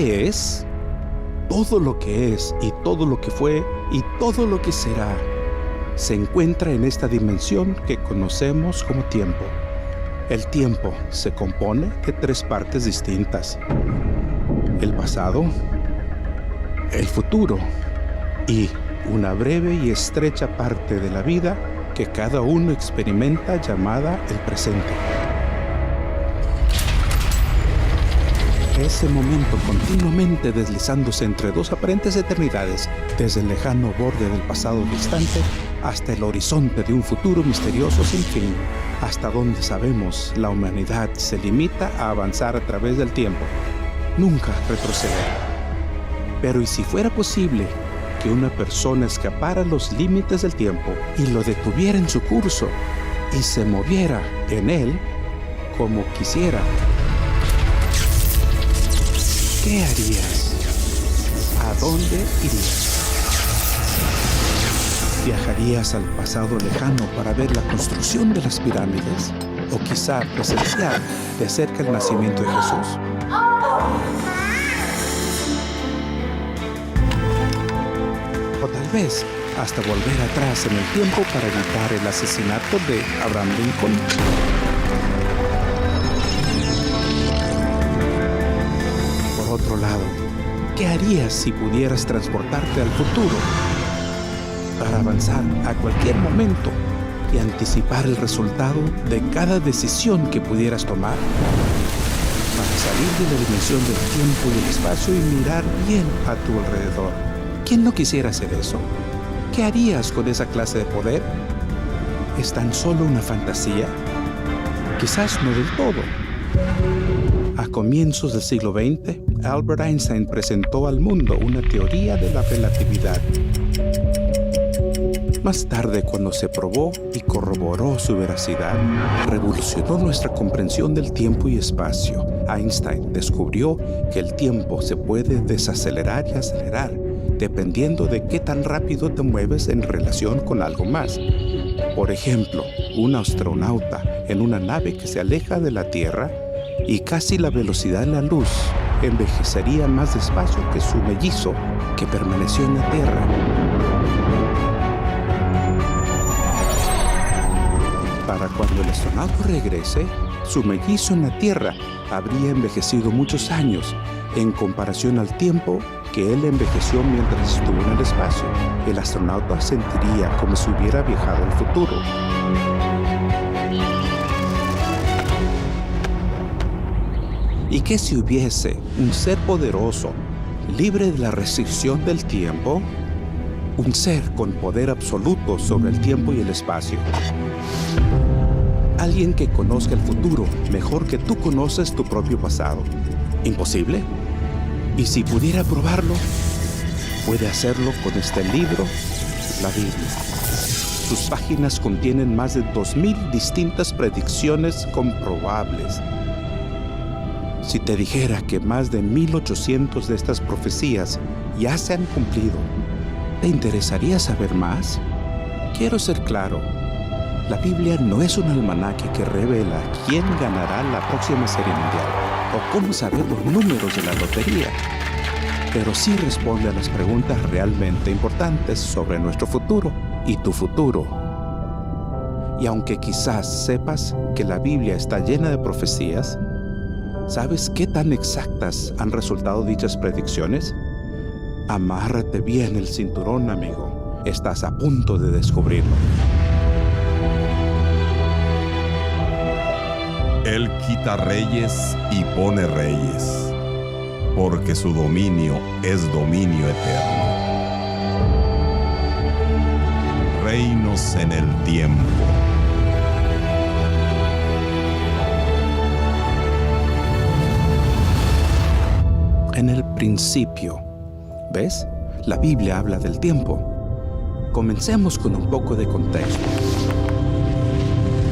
¿qué es? Todo lo que es y todo lo que fue y todo lo que será se encuentra en esta dimensión que conocemos como tiempo. El tiempo se compone de 3 partes distintas: el pasado, el futuro y una breve y estrecha parte de la vida que cada uno experimenta, llamada el presente. Ese momento continuamente deslizándose entre 2 aparentes eternidades, desde el lejano borde del pasado distante hasta el horizonte de un futuro misterioso sin fin, hasta donde sabemos la humanidad se limita a avanzar a través del tiempo, nunca retroceder. Pero ¿y si fuera posible que una persona escapara los límites del tiempo y lo detuviera en su curso y se moviera en él como quisiera? ¿Qué harías? ¿A dónde irías? ¿Viajarías al pasado lejano para ver la construcción de las pirámides? ¿O quizá presenciar de cerca el nacimiento de Jesús? O tal vez hasta volver atrás en el tiempo para evitar el asesinato de Abraham Lincoln. Por otro lado, ¿qué harías si pudieras transportarte al futuro para avanzar a cualquier momento y anticipar el resultado de cada decisión que pudieras tomar? Para salir de la dimensión del tiempo y el espacio y mirar bien a tu alrededor. ¿Quién no quisiera hacer eso? ¿Qué harías con esa clase de poder? ¿Es tan solo una fantasía? Quizás no del todo. A comienzos del siglo XX, Albert Einstein presentó al mundo una teoría de la relatividad. Más tarde, cuando se probó y corroboró su veracidad, revolucionó nuestra comprensión del tiempo y espacio. Einstein descubrió que el tiempo se puede desacelerar y acelerar, dependiendo de qué tan rápido te mueves en relación con algo más. Por ejemplo, un astronauta en una nave que se aleja de la Tierra y casi la velocidad de la luz envejecería más despacio que su mellizo que permaneció en la Tierra. Para cuando el astronauta regrese, su mellizo en la Tierra habría envejecido muchos años en comparación al tiempo que él envejeció mientras estuvo en el espacio. El astronauta sentiría como si hubiera viajado al futuro. ¿Y qué si hubiese un ser poderoso, libre de la restricción del tiempo? Un ser con poder absoluto sobre el tiempo y el espacio. Alguien que conozca el futuro mejor que tú conoces tu propio pasado. ¿Imposible? Y si pudiera probarlo, puede hacerlo con este libro, la Biblia. Sus páginas contienen más de 2000 distintas predicciones comprobables. Si te dijera que más de 1800 de estas profecías ya se han cumplido, ¿te interesaría saber más? Quiero ser claro, la Biblia no es un almanaque que revela quién ganará la próxima Serie Mundial o cómo saber los números de la lotería, pero sí responde a las preguntas realmente importantes sobre nuestro futuro y tu futuro. Y aunque quizás sepas que la Biblia está llena de profecías, ¿sabes qué tan exactas han resultado dichas predicciones? Amárrate bien el cinturón, amigo. Estás a punto de descubrirlo. Él quita reyes y pone reyes, porque su dominio es dominio eterno. Reinos en el tiempo. En el principio, ¿ves? La Biblia habla del tiempo. Comencemos con un poco de contexto.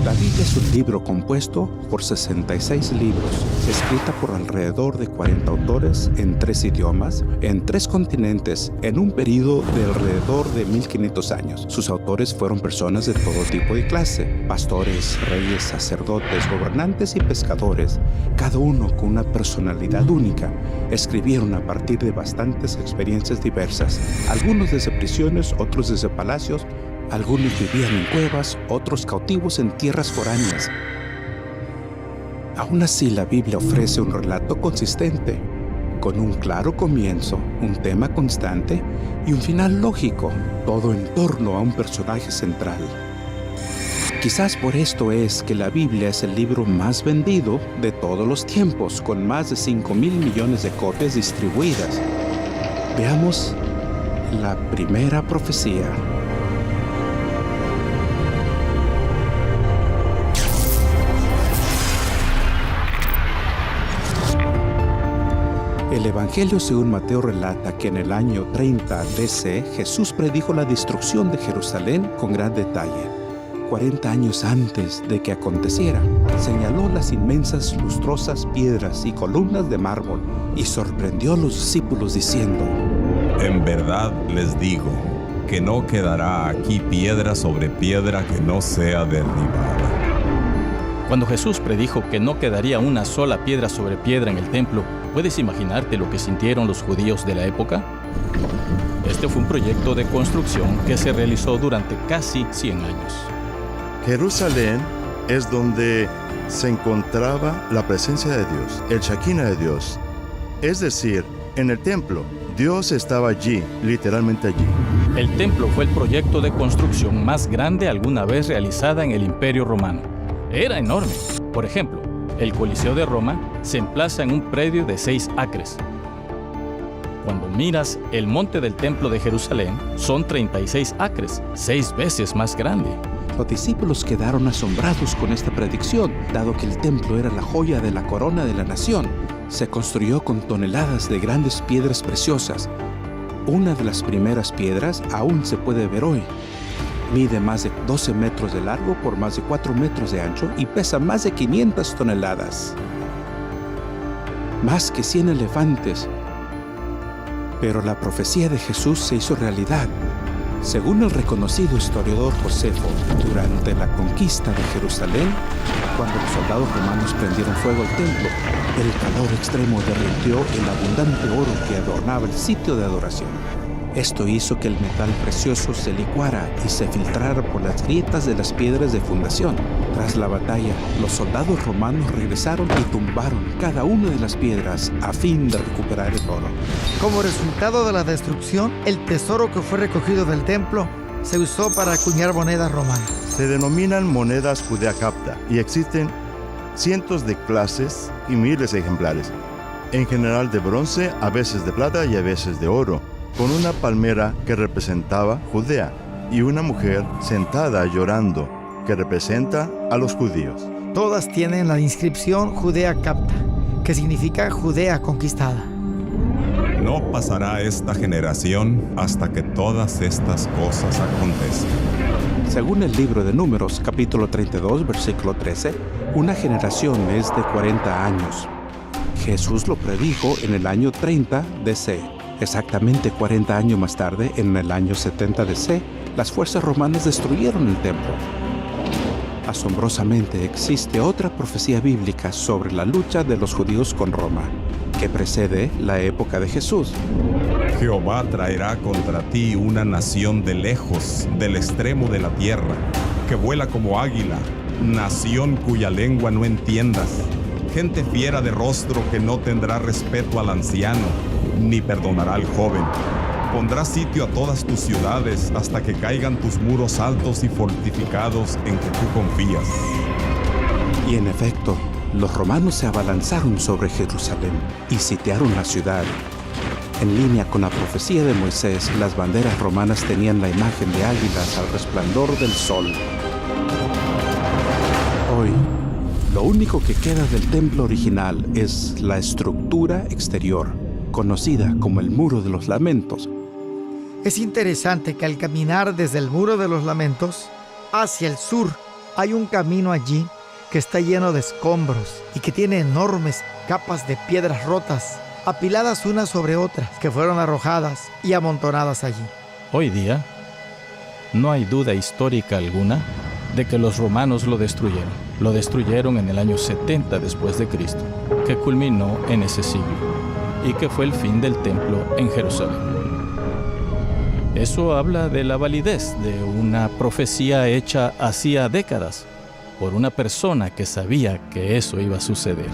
La Biblia es un libro compuesto por 66 libros, escrita por alrededor de 40 autores en 3 idiomas, en 3 continentes, en un periodo de alrededor de 1500 años. Sus autores fueron personas de todo tipo y clase, pastores, reyes, sacerdotes, gobernantes y pescadores, cada uno con una personalidad única. Escribieron a partir de bastantes experiencias diversas, algunos desde prisiones, otros desde palacios. Algunos vivían en cuevas, otros cautivos en tierras foráneas. Aún así, la Biblia ofrece un relato consistente, con un claro comienzo, un tema constante y un final lógico, todo en torno a un personaje central. Quizás por esto es que la Biblia es el libro más vendido de todos los tiempos, con más de 5.000 millones de copias distribuidas. Veamos la primera profecía. El Evangelio según Mateo relata que en el año 30 DC Jesús predijo la destrucción de Jerusalén con gran detalle. 40 años antes de que aconteciera, señaló las inmensas lustrosas piedras y columnas de mármol y sorprendió a los discípulos diciendo: En verdad les digo que no quedará aquí piedra sobre piedra que no sea derribada. Cuando Jesús predijo que no quedaría una sola piedra sobre piedra en el templo, ¿puedes imaginarte lo que sintieron los judíos de la época? Este fue un proyecto de construcción que se realizó durante casi 100 años. Jerusalén es donde se encontraba la presencia de Dios, el Shekinah de Dios. Es decir, en el templo, Dios estaba allí, literalmente allí. El templo fue el proyecto de construcción más grande alguna vez realizada en el Imperio Romano. Era enorme. Por ejemplo, el Coliseo de Roma se emplaza en un predio de 6 acres. Cuando miras el monte del Templo de Jerusalén, son 36 acres, 6 veces más grande. Los discípulos quedaron asombrados con esta predicción, dado que el templo era la joya de la corona de la nación. Se construyó con toneladas de grandes piedras preciosas. Una de las primeras piedras aún se puede ver hoy. Mide más de 12 metros de largo por más de 4 metros de ancho y pesa más de 500 toneladas. Más que 100 elefantes. Pero la profecía de Jesús se hizo realidad. Según el reconocido historiador Josefo, durante la conquista de Jerusalén, cuando los soldados romanos prendieron fuego al templo, el calor extremo derritió el abundante oro que adornaba el sitio de adoración. Esto hizo que el metal precioso se licuara y se filtrara por las grietas de las piedras de fundación. Tras la batalla, los soldados romanos regresaron y tumbaron cada una de las piedras a fin de recuperar el oro. Como resultado de la destrucción, el tesoro que fue recogido del templo se usó para acuñar monedas romanas. Se denominan monedas Judea Capta y existen cientos de clases y miles de ejemplares, en general de bronce, a veces de plata y a veces de oro, con una palmera que representaba Judea y una mujer sentada llorando que representa a los judíos. Todas tienen la inscripción Judea Capta, que significa Judea conquistada. No pasará esta generación hasta que todas estas cosas acontezcan. Según el libro de Números, capítulo 32, versículo 13, una generación es de 40 años. Jesús lo predijo en el año 30 DC. Exactamente 40 años más tarde, en el año 70 DC, las fuerzas romanas destruyeron el templo. Asombrosamente, existe otra profecía bíblica sobre la lucha de los judíos con Roma, que precede la época de Jesús. Jehová traerá contra ti una nación de lejos, del extremo de la tierra, que vuela como águila, nación cuya lengua no entiendas, gente fiera de rostro que no tendrá respeto al anciano, ni perdonará al joven. Pondrá sitio a todas tus ciudades hasta que caigan tus muros altos y fortificados en que tú confías. Y en efecto, los romanos se abalanzaron sobre Jerusalén y sitiaron la ciudad. En línea con la profecía de Moisés, las banderas romanas tenían la imagen de águilas al resplandor del sol. Hoy, lo único que queda del templo original es la estructura exterior, conocida como el Muro de los Lamentos. Es interesante que al caminar desde el Muro de los Lamentos hacia el sur, Hay un camino allí que está lleno de escombros y que tiene enormes capas de piedras rotas, apiladas unas sobre otras, que fueron arrojadas y amontonadas allí. Hoy día, no hay duda histórica alguna de que los romanos lo destruyeron. Lo destruyeron en el año 70 después de Cristo, que culminó en ese siglo, y que fue el fin del templo en Jerusalén. Eso habla de la validez de una profecía hecha hacía décadas por una persona que sabía que eso iba a suceder.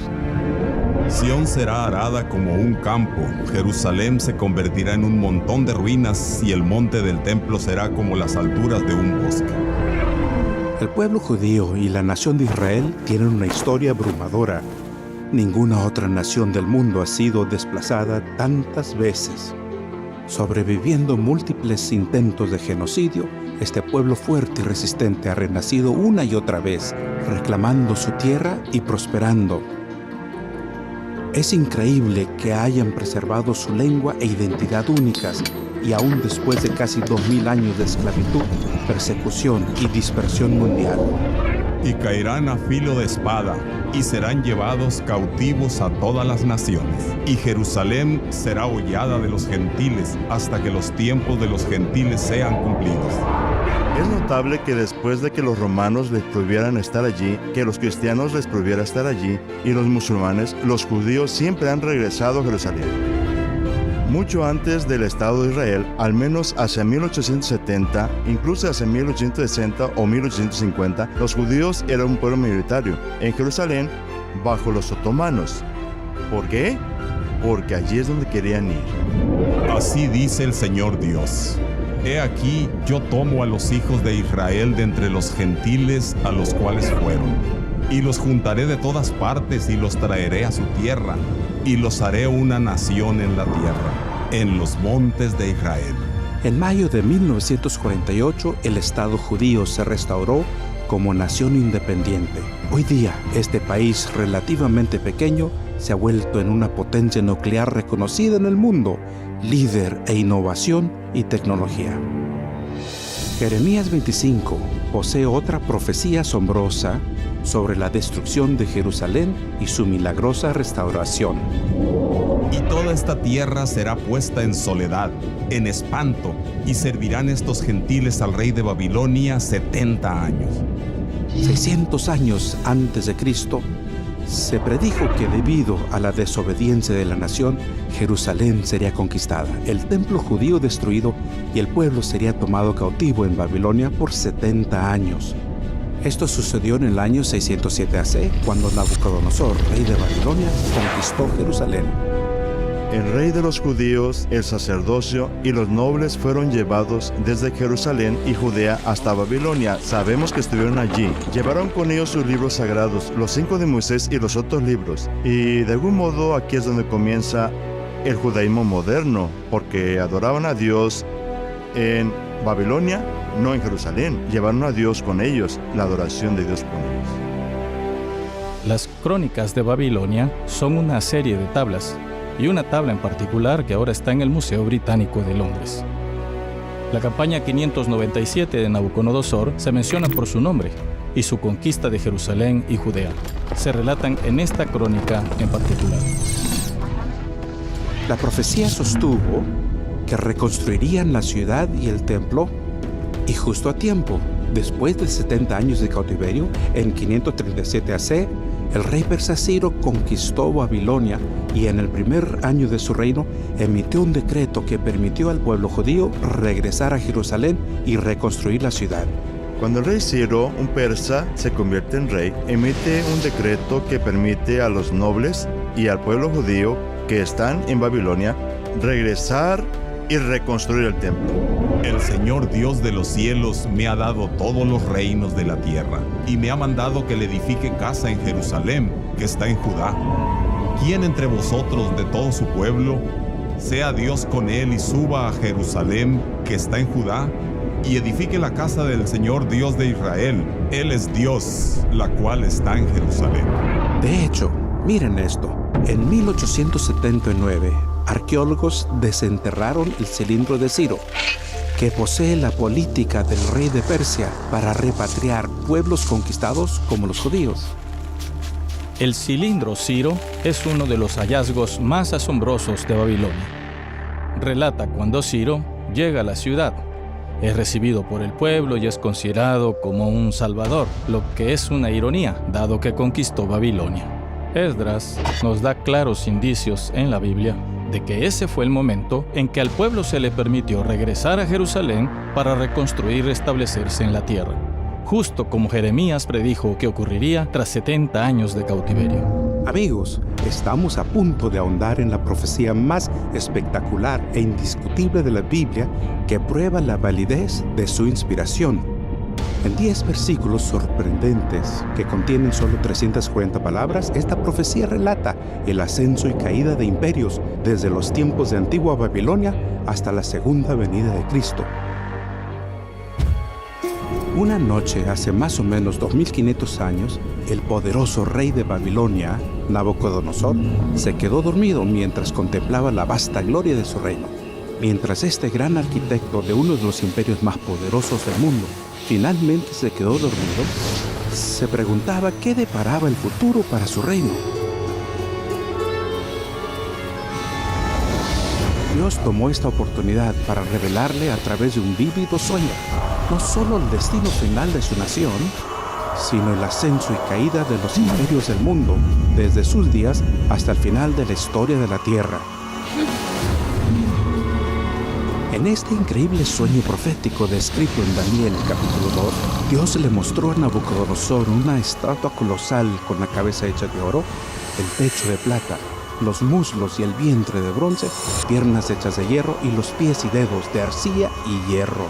Sión será arada como un campo, Jerusalén se convertirá en un montón de ruinas y el monte del templo será como las alturas de un bosque. El pueblo judío y la nación de Israel tienen una historia abrumadora. Ninguna otra nación del mundo ha sido desplazada tantas veces. Sobreviviendo múltiples intentos de genocidio, este pueblo fuerte y resistente ha renacido una y otra vez, reclamando su tierra y prosperando. Es increíble que hayan preservado su lengua e identidad únicas, y aún después de casi 2000 años de esclavitud, persecución y dispersión mundial. Y caerán a filo de espada, y serán llevados cautivos a todas las naciones. Y Jerusalén será hollada de los gentiles, hasta que los tiempos de los gentiles sean cumplidos. Es notable que después de que los romanos les prohibieran estar allí, que los cristianos les prohibieran estar allí, y los musulmanes, los judíos siempre han regresado a Jerusalén. Mucho antes del Estado de Israel, al menos hacia 1870, incluso hacia 1860 o 1850, los judíos eran un pueblo minoritario en Jerusalén bajo los otomanos. ¿Por qué? Porque allí es donde querían ir. Así dice el Señor Dios. He aquí, yo tomo a los hijos de Israel de entre los gentiles a los cuales fueron, y los juntaré de todas partes y los traeré a su tierra, y los haré una nación en la tierra, en los montes de Israel. En mayo de 1948, el Estado judío se restauró como nación independiente. Hoy día, este país relativamente pequeño se ha vuelto en una potencia nuclear reconocida en el mundo, líder en innovación y tecnología. Jeremías 25 posee otra profecía asombrosa sobre la destrucción de Jerusalén y su milagrosa restauración. Y toda esta tierra será puesta en soledad, en espanto, y servirán estos gentiles al rey de Babilonia 70 años. 600 años antes de Cristo, se predijo que debido a la desobediencia de la nación, Jerusalén sería conquistada, el templo judío destruido y el pueblo sería tomado cautivo en Babilonia por 70 años. Esto sucedió en el año 607 AC, cuando Nabucodonosor, rey de Babilonia, conquistó Jerusalén. El rey de los judíos, el sacerdocio y los nobles fueron llevados desde Jerusalén y Judea hasta Babilonia. Sabemos que estuvieron allí. Llevaron con ellos sus libros sagrados, los 5 de Moisés y los otros libros. Y de algún modo aquí es donde comienza el judaísmo moderno, porque adoraban a Dios en Babilonia, no en Jerusalén. Llevaron a Dios con ellos, la adoración de Dios con ellos. Las crónicas de Babilonia son una serie de tablas, y una tabla en particular que ahora está en el Museo Británico de Londres. La campaña 597 de Nabucodonosor se menciona por su nombre, y su conquista de Jerusalén y Judea se relatan en esta crónica en particular. La profecía sostuvo que reconstruirían la ciudad y el templo, y justo a tiempo, después de 70 años de cautiverio, en 537 AC, el rey persa Ciro conquistó Babilonia y en el primer año de su reino emitió un decreto que permitió al pueblo judío regresar a Jerusalén y reconstruir la ciudad. Cuando el rey Ciro, un persa, se convierte en rey, emite un decreto que permite a los nobles y al pueblo judío que están en Babilonia regresar y reconstruir el templo. El Señor Dios de los cielos me ha dado todos los reinos de la tierra, y me ha mandado que le edifique casa en Jerusalén, que está en Judá. ¿Quién entre vosotros de todo su pueblo sea Dios con él y suba a Jerusalén, que está en Judá, y edifique la casa del Señor Dios de Israel? Él es Dios, la cual está en Jerusalén. De hecho, miren esto. En 1879, arqueólogos desenterraron el cilindro de Ciro, que posee la política del rey de Persia para repatriar pueblos conquistados como los judíos. El cilindro Ciro es uno de los hallazgos más asombrosos de Babilonia. Relata cuando Ciro llega a la ciudad. Es recibido por el pueblo y es considerado como un salvador, lo que es una ironía, dado que conquistó Babilonia. Esdras nos da claros indicios en la Biblia de que ese fue el momento en que al pueblo se le permitió regresar a Jerusalén para reconstruir y restablecerse en la tierra, justo como Jeremías predijo que ocurriría tras 70 años de cautiverio. Amigos, estamos a punto de ahondar en la profecía más espectacular e indiscutible de la Biblia que prueba la validez de su inspiración. En 10 versículos sorprendentes que contienen solo 340 palabras, esta profecía relata el ascenso y caída de imperios desde los tiempos de antigua Babilonia hasta la segunda venida de Cristo. Una noche, hace más o menos 2500 años, el poderoso rey de Babilonia, Nabucodonosor, se quedó dormido mientras contemplaba la vasta gloria de su reino. Mientras este gran arquitecto de uno de los imperios más poderosos del mundo finalmente se quedó dormido, se preguntaba qué deparaba el futuro para su reino. Dios tomó esta oportunidad para revelarle a través de un vívido sueño no solo el destino final de su nación, sino el ascenso y caída de los imperios del mundo desde sus días hasta el final de la historia de la tierra. En este increíble sueño profético descrito en Daniel capítulo 2, Dios le mostró a Nabucodonosor una estatua colosal con la cabeza hecha de oro, el pecho de plata, los muslos y el vientre de bronce, piernas hechas de hierro y los pies y dedos de arcilla y hierro.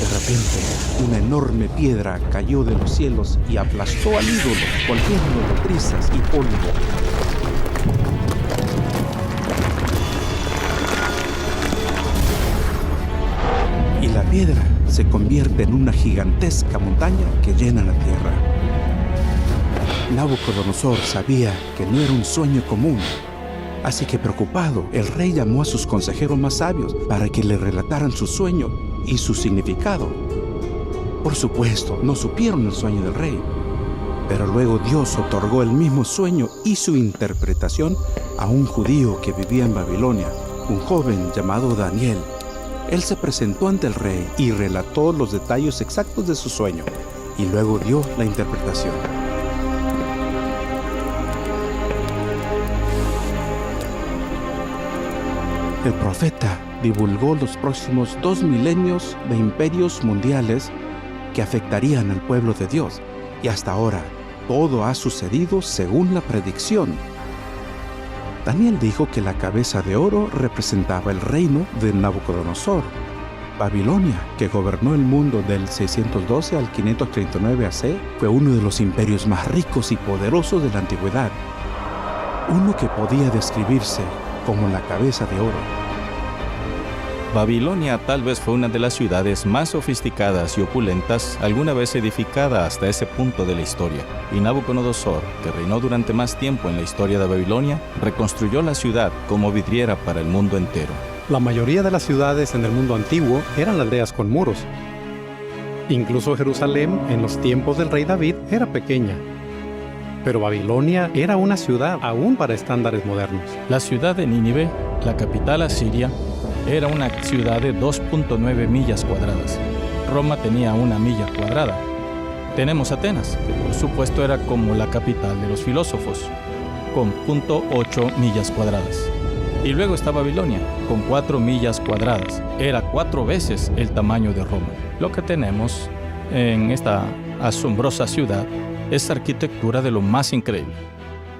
De repente, una enorme piedra cayó de los cielos y aplastó al ídolo, volviéndolo de brisas y polvo. Y la piedra se convierte en una gigantesca montaña que llena la tierra. Nabucodonosor sabía que no era un sueño común, así que preocupado, el rey llamó a sus consejeros más sabios para que le relataran su sueño y su significado. Por supuesto, no supieron el sueño del rey, pero luego Dios otorgó el mismo sueño y su interpretación a un judío que vivía en Babilonia, un joven llamado Daniel. Él se presentó ante el rey y relató los detalles exactos de su sueño, y luego dio la interpretación. El profeta divulgó los próximos 2 milenios de imperios mundiales que afectarían al pueblo de Dios, y hasta ahora todo ha sucedido según la predicción. Daniel dijo que la cabeza de oro representaba el reino de Nabucodonosor. Babilonia, que gobernó el mundo del 612 al 539 AC, fue uno de los imperios más ricos y poderosos de la antigüedad, uno que podía describirse como la cabeza de oro. Babilonia tal vez fue una de las ciudades más sofisticadas y opulentas alguna vez edificada hasta ese punto de la historia. Y Nabucodonosor, que reinó durante más tiempo en la historia de Babilonia, reconstruyó la ciudad como vidriera para el mundo entero. La mayoría de las ciudades en el mundo antiguo eran aldeas con muros. Incluso Jerusalén, en los tiempos del rey David, era pequeña. Pero Babilonia era una ciudad aún para estándares modernos. La ciudad de Nínive, la capital asiria, era una ciudad de 2.9 millas cuadradas. Roma tenía 1 milla cuadrada. Tenemos Atenas, que por supuesto era como la capital de los filósofos, con 0.8 millas cuadradas. Y luego está Babilonia, con 4 millas cuadradas. Era 4 veces el tamaño de Roma. Lo que tenemos en esta asombrosa ciudad es arquitectura de lo más increíble.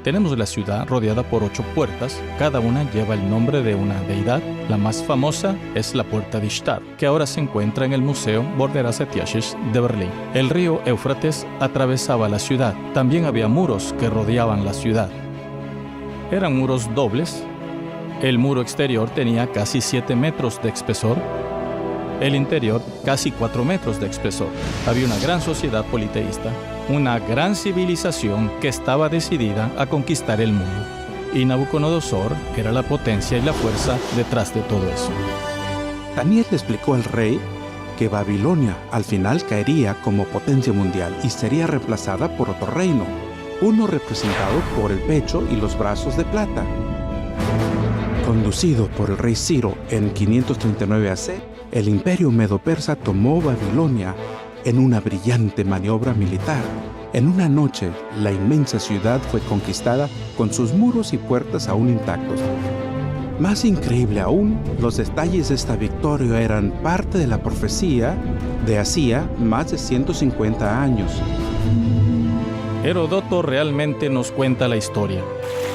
Tenemos la ciudad rodeada por 8 puertas, cada una lleva el nombre de una deidad. La más famosa es la Puerta de Ishtar, que ahora se encuentra en el Museo Borderazza-Tiashish de Berlín. El río Éufrates atravesaba la ciudad. También había muros que rodeaban la ciudad. Eran muros dobles. El muro exterior tenía casi 7 metros de espesor. El interior casi 4 metros de espesor. Había una gran sociedad politeísta, una gran civilización que estaba decidida a conquistar el mundo. Y Nabucodonosor era la potencia y la fuerza detrás de todo eso. Daniel le explicó al rey que Babilonia al final caería como potencia mundial y sería reemplazada por otro reino, uno representado por el pecho y los brazos de plata. Conducido por el rey Ciro en 539 AC, el imperio medo-persa tomó Babilonia en una brillante maniobra militar. En una noche, la inmensa ciudad fue conquistada con sus muros y puertas aún intactos. Más increíble aún, los detalles de esta victoria eran parte de la profecía de hacía más de 150 años. Heródoto realmente nos cuenta la historia.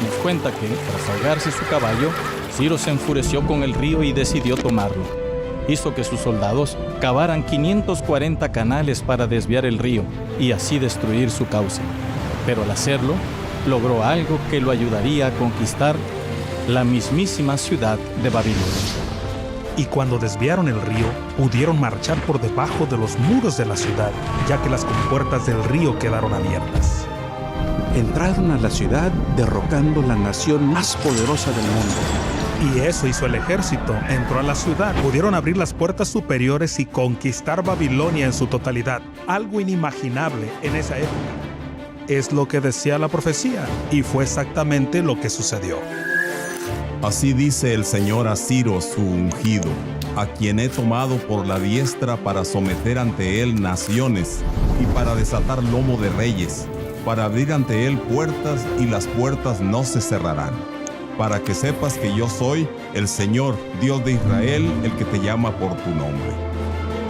Nos cuenta que, tras ahogarse su caballo, Ciro se enfureció con el río y decidió tomarlo. Hizo que sus soldados cavaran 540 canales para desviar el río y así destruir su cauce. Pero al hacerlo, logró algo que lo ayudaría a conquistar la mismísima ciudad de Babilonia. Y cuando desviaron el río, pudieron marchar por debajo de los muros de la ciudad, ya que las compuertas del río quedaron abiertas. Entraron a la ciudad derrocando la nación más poderosa del mundo. Y eso hizo el ejército. Entró a la ciudad. Pudieron abrir las puertas superiores y conquistar Babilonia en su totalidad. Algo inimaginable en esa época. Es lo que decía la profecía, y fue exactamente lo que sucedió. Así dice el Señor a Ciro, su ungido, a quien he tomado por la diestra para someter ante él naciones y para desatar lomo de reyes, para abrir ante él puertas y las puertas no se cerrarán, para que sepas que yo soy el Señor, Dios de Israel, el que te llama por tu nombre.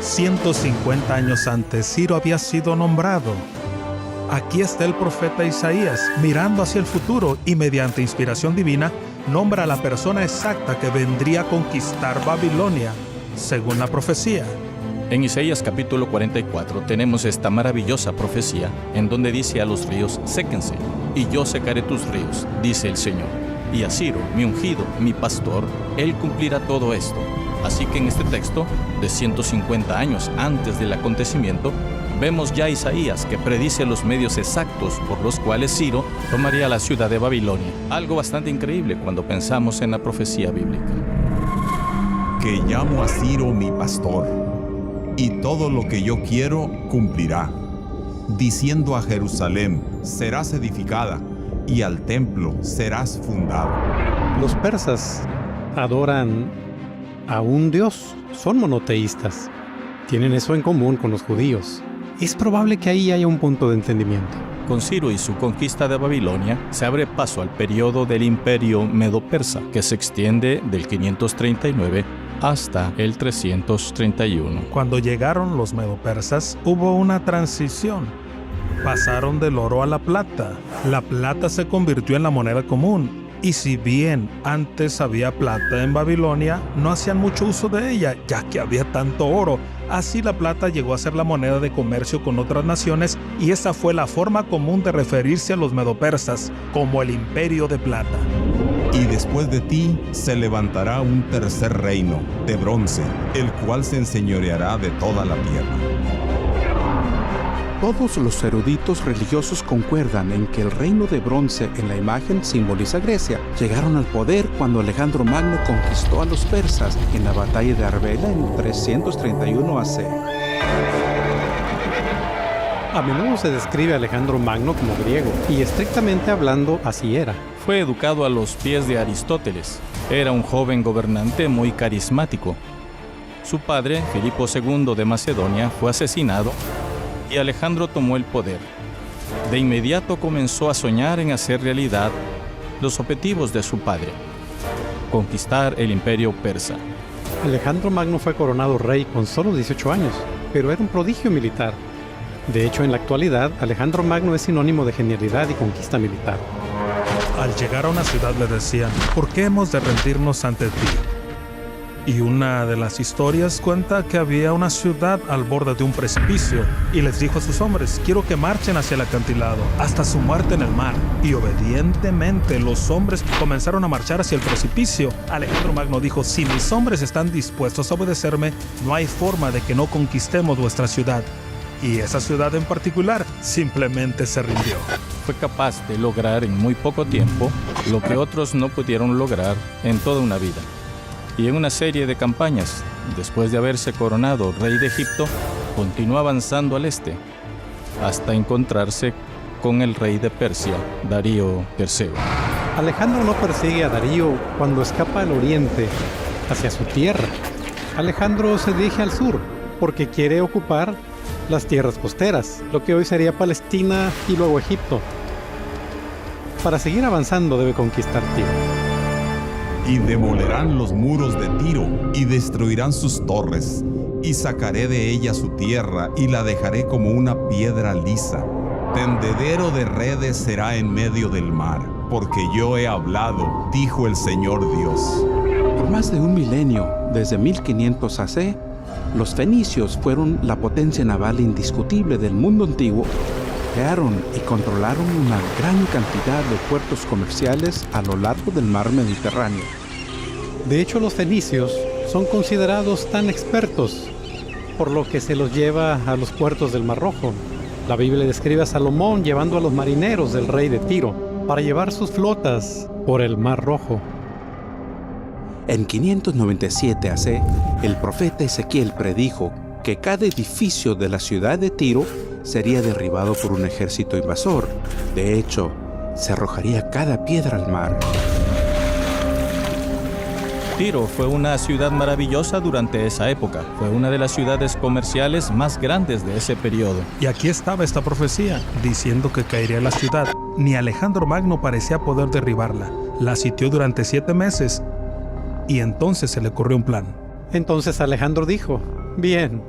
150 años antes, Ciro había sido nombrado. Aquí está el profeta Isaías, mirando hacia el futuro y mediante inspiración divina, nombra a la persona exacta que vendría a conquistar Babilonia, según la profecía. En Isaías capítulo 44 tenemos esta maravillosa profecía en donde dice a los ríos, séquense, y yo secaré tus ríos, dice el Señor. Y a Ciro, mi ungido, mi pastor, él cumplirá todo esto. Así que en este texto, de 150 años antes del acontecimiento, vemos ya a Isaías que predice los medios exactos por los cuales Ciro tomaría la ciudad de Babilonia. Algo bastante increíble cuando pensamos en la profecía bíblica. Que llamo a Ciro mi pastor, y todo lo que yo quiero cumplirá, diciendo a Jerusalén, serás edificada, y al templo serás fundado. Los persas adoran a un dios, son monoteístas. Tienen eso en común con los judíos. Es probable que ahí haya un punto de entendimiento. Con Ciro y su conquista de Babilonia, se abre paso al periodo del imperio medo-persa, que se extiende del 539 hasta el 331. Cuando llegaron los medo-persas, hubo una transición. Pasaron del oro a la plata. La plata se convirtió en la moneda común. Y si bien antes había plata en Babilonia, no hacían mucho uso de ella, ya que había tanto oro. Así la plata llegó a ser la moneda de comercio con otras naciones, y esa fue la forma común de referirse a los medo-persas, como el imperio de plata. Y después de ti se levantará un tercer reino, de bronce, el cual se enseñoreará de toda la tierra. Todos los eruditos religiosos concuerdan en que el reino de bronce en la imagen simboliza Grecia. Llegaron al poder cuando Alejandro Magno conquistó a los persas en la batalla de Arbela en 331 AC. A menudo se describe a Alejandro Magno como griego, y estrictamente hablando así era. Fue educado a los pies de Aristóteles. Era un joven gobernante muy carismático. Su padre, Filipo II de Macedonia, fue asesinado y Alejandro tomó el poder. De inmediato comenzó a soñar en hacer realidad los objetivos de su padre: conquistar el imperio persa. Alejandro Magno fue coronado rey con solo 18 años, pero era un prodigio militar. De hecho, en la actualidad, Alejandro Magno es sinónimo de genialidad y conquista militar. Al llegar a una ciudad le decían, ¿por qué hemos de rendirnos ante ti? Y una de las historias cuenta que había una ciudad al borde de un precipicio y les dijo a sus hombres, quiero que marchen hacia el acantilado hasta su muerte en el mar. Y obedientemente los hombres comenzaron a marchar hacia el precipicio. Alejandro Magno dijo, si mis hombres están dispuestos a obedecerme, no hay forma de que no conquistemos vuestra ciudad. Y esa ciudad en particular simplemente se rindió. Fue capaz de lograr en muy poco tiempo lo que otros no pudieron lograr en toda una vida. y en una serie de campañas, después de haberse coronado rey de Egipto, continuó avanzando al este, hasta encontrarse con el rey de Persia, Darío III. Alejandro no persigue a Darío cuando escapa al oriente, hacia su tierra. Alejandro se dirige al sur, porque quiere ocupar las tierras costeras, lo que hoy sería Palestina y luego Egipto. Para seguir avanzando debe conquistar Tiro. Y demolerán los muros de Tiro, y destruirán sus torres, y sacaré de ella su tierra, y la dejaré como una piedra lisa. Tendedero de redes será en medio del mar, porque yo he hablado, dijo el Señor Dios. Por más de un milenio, desde 1500 AC, los fenicios fueron la potencia naval indiscutible del mundo antiguo. Crearon y controlaron una gran cantidad de puertos comerciales a lo largo del mar Mediterráneo. De hecho, los fenicios son considerados tan expertos, por lo que se los lleva a los puertos del Mar Rojo. La Biblia describe a Salomón llevando a los marineros del rey de Tiro para llevar sus flotas por el Mar Rojo. En 597 AC, el profeta Ezequiel predijo que cada edificio de la ciudad de Tiro sería derribado por un ejército invasor. De hecho, se arrojaría cada piedra al mar. Tiro fue una ciudad maravillosa durante esa época. Fue una de las ciudades comerciales más grandes de ese periodo. Y aquí estaba esta profecía, diciendo que caería la ciudad. Ni Alejandro Magno parecía poder derribarla. La sitió durante 7 meses. Y entonces se le ocurrió un plan. Entonces Alejandro dijo: bien,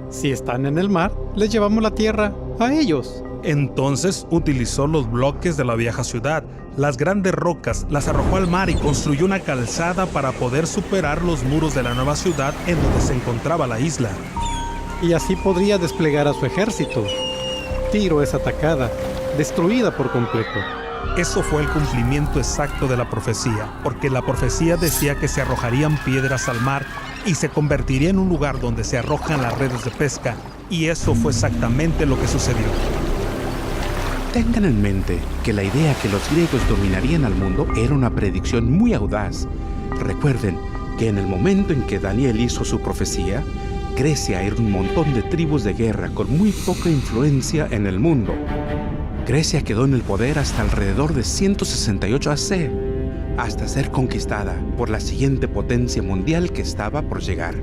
si están en el mar, les llevamos la tierra a ellos. Entonces utilizó los bloques de la vieja ciudad, las grandes rocas, las arrojó al mar y construyó una calzada para poder superar los muros de la nueva ciudad en donde se encontraba la isla. Y así podría desplegar a su ejército. Tiro es atacada, destruida por completo. Eso fue el cumplimiento exacto de la profecía, porque la profecía decía que se arrojarían piedras al mar y se convertiría en un lugar donde se arrojan las redes de pesca, y eso fue exactamente lo que sucedió. Tengan en mente que la idea que los griegos dominarían al mundo era una predicción muy audaz. Recuerden que en el momento en que Daniel hizo su profecía, Grecia era un montón de tribus de guerra con muy poca influencia en el mundo. Grecia quedó en el poder hasta alrededor de 168 AC, hasta ser conquistada por la siguiente potencia mundial que estaba por llegar.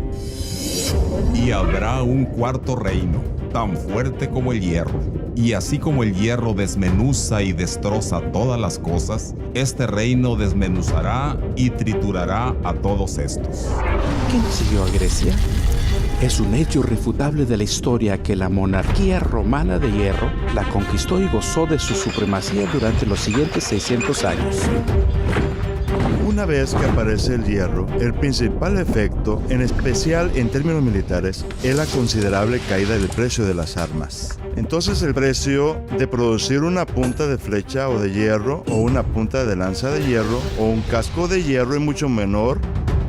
Y habrá un cuarto reino, tan fuerte como el hierro. Y así como el hierro desmenuza y destroza todas las cosas, este reino desmenuzará y triturará a todos estos. ¿Quién siguió a Grecia? Es un hecho irrefutable de la historia que la monarquía romana de hierro la conquistó y gozó de su supremacía durante los siguientes 600 años. Una vez que aparece el hierro, el principal efecto, en especial en términos militares, es la considerable caída del precio de las armas. Entonces el precio de producir una punta de flecha o de hierro, o una punta de lanza de hierro, o un casco de hierro es mucho menor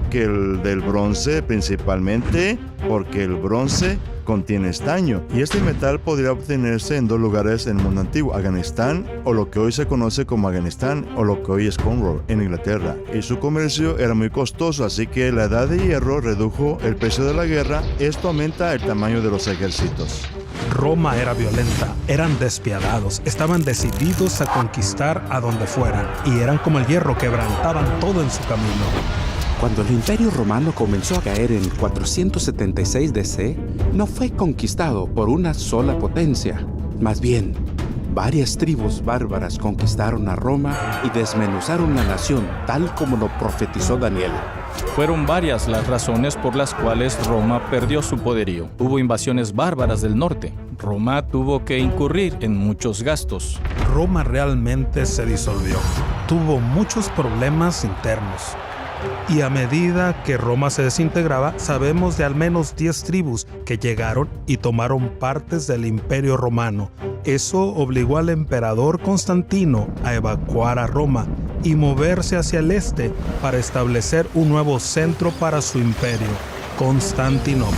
que el del bronce, principalmente porque el bronce contiene estaño, y este metal podría obtenerse en 2 lugares en el mundo antiguo: Afganistán, o lo que hoy se conoce como Afganistán, o lo que hoy es Cornwall, en Inglaterra. Y su comercio era muy costoso, así que la edad de hierro redujo el precio de la guerra. Esto aumenta el tamaño de los ejércitos. Roma era violenta, eran despiadados, estaban decididos a conquistar a donde fueran, y eran como el hierro, quebrantaban todo en su camino. Cuando el Imperio Romano comenzó a caer en 476 DC, no fue conquistado por una sola potencia. Más bien, varias tribus bárbaras conquistaron a Roma y desmenuzaron la nación, tal como lo profetizó Daniel. Fueron varias las razones por las cuales Roma perdió su poderío. Hubo invasiones bárbaras del norte. Roma tuvo que incurrir en muchos gastos. Roma realmente se disolvió. Tuvo muchos problemas internos. Y a medida que Roma se desintegraba, sabemos de al menos 10 tribus que llegaron y tomaron partes del Imperio Romano. Eso obligó al emperador Constantino a evacuar a Roma y moverse hacia el este para establecer un nuevo centro para su imperio, Constantinopla.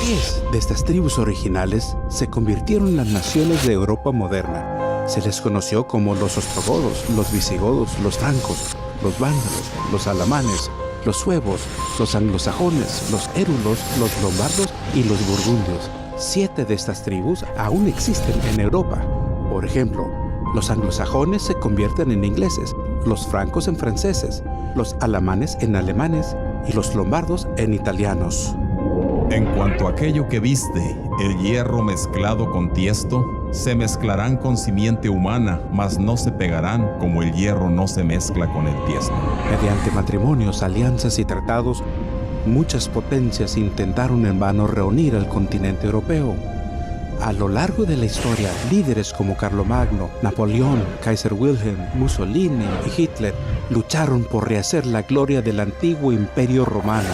10 de estas tribus originales se convirtieron en las naciones de Europa moderna. Se les conoció como los ostrogodos, los visigodos, los francos, los vándalos, los alamanes los suevos, los anglosajones, los érulos, los lombardos y los burgundios. 7 de estas tribus aún existen en Europa. Por ejemplo, los anglosajones se convierten en ingleses, los francos en franceses, los alamanes en alemanes y los lombardos en italianos. En cuanto a aquello que viste, el hierro mezclado con tiesto, se mezclarán con simiente humana, mas no se pegarán como el hierro no se mezcla con el tiesto. Mediante matrimonios, alianzas y tratados, muchas potencias intentaron en vano reunir al continente europeo. A lo largo de la historia, líderes como Carlomagno, Napoleón, Kaiser Wilhelm, Mussolini y Hitler lucharon por rehacer la gloria del antiguo imperio romano.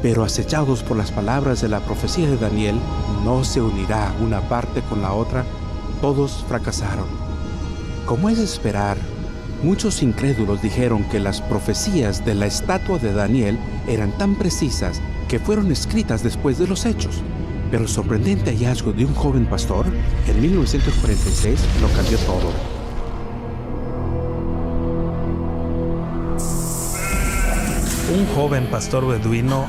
Pero acechados por las palabras de la profecía de Daniel, no se unirá una parte con la otra, todos fracasaron. Como es de esperar, muchos incrédulos dijeron que las profecías de la estatua de Daniel eran tan precisas que fueron escritas después de los hechos. Pero el sorprendente hallazgo de un joven pastor en 1946 lo cambió todo. Un joven pastor beduino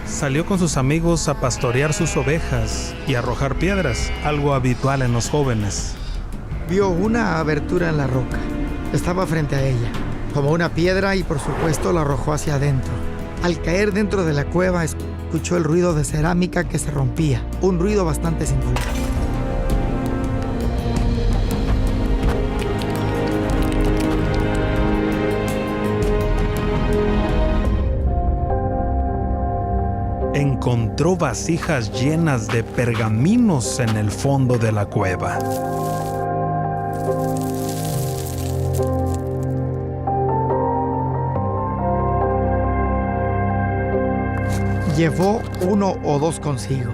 salió con sus amigos a pastorear sus ovejas y arrojar piedras, algo habitual en los jóvenes. Vio una abertura en la roca. Estaba frente a ella. Tomó una piedra y por supuesto la arrojó hacia adentro. Al caer dentro de la cueva, escuchó el ruido de cerámica que se rompía, un ruido bastante singular. Encontró vasijas llenas de pergaminos en el fondo de la cueva. Llevó 1 o 2 consigo